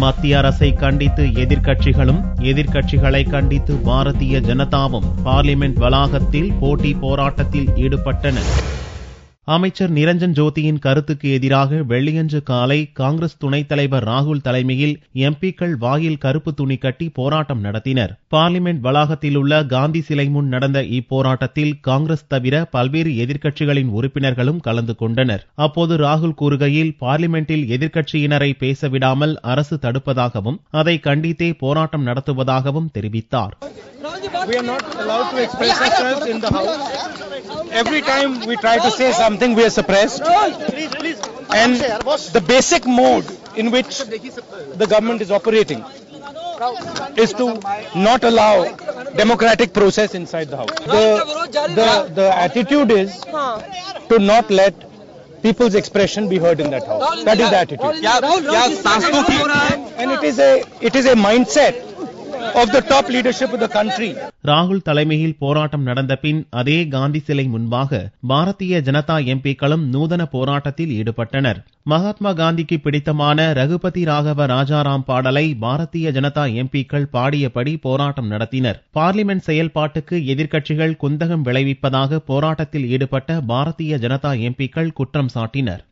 மத்திய அரசை கண்டித்து எதிர்க்கட்சிகளும், எதிர்க்கட்சிகளை கண்டித்து பாரதிய ஜனதாவும் பார்லிமென்ட் வளாகத்தில் போட்டி போராட்டத்தில் ஈடுபட்டனர். அமைச்சர் நிரஞ்சன் ஜோதியின் கருத்துக்கு எதிராக வெள்ளியன்று காலை காங்கிரஸ் துணைத் தலைவர் ராகுல் தலைமையில் எம்பிக்கள் வாயில் கருப்பு துணி கட்டி போராட்டம் நடத்தினர். பார்லிமென்ட் வளாகத்தில் உள்ள காந்தி சிலை முன் நடந்த இப்போராட்டத்தில் காங்கிரஸ் தவிர பல்வேறு எதிர்க்கட்சிகளின் உறுப்பினர்களும் கலந்து கொண்டனர். அப்போது ராகுல் கூறுகையில், பார்லிமென்ட்டில் எதிர்க்கட்சியினரை பேசவிடாமல் அரசு தடுப்பதாகவும் அதை கண்டித்தே போராட்டம் நடத்துவதாகவும் தெரிவித்தார். We are not allowed to express ourselves in the house. Every time we try to say something, we are suppressed. And the basic mode in which the government is operating is to not allow democratic process inside the house. The attitude is to not let people's expression be heard in that house. That is the attitude. And it is a mindset of the top leadership of the country. ராகுல் தலைமையில் போராட்டம் நடந்த பின் அதே காந்தி சிலை முன்பாக பாரதிய ஜனதா எம்பிக்களும் நூதன போராட்டத்தில் ஈடுபட்டனர். மகாத்மா காந்திக்கு பிடித்தமான ரகுபதி ராகவ ராஜாராம் பாடலை பாரதிய ஜனதா எம்பிக்கள் பாடியபடி போராட்டம் நடத்தினர். பார்லிமென்ட் செயல்பாட்டுக்கு எதிர்க்கட்சிகள் குந்தகம் விளைவிப்பதாக போராட்டத்தில் ஈடுபட்ட பாரதிய ஜனதா எம்பிக்கள் குற்றம் சாட்டினர்.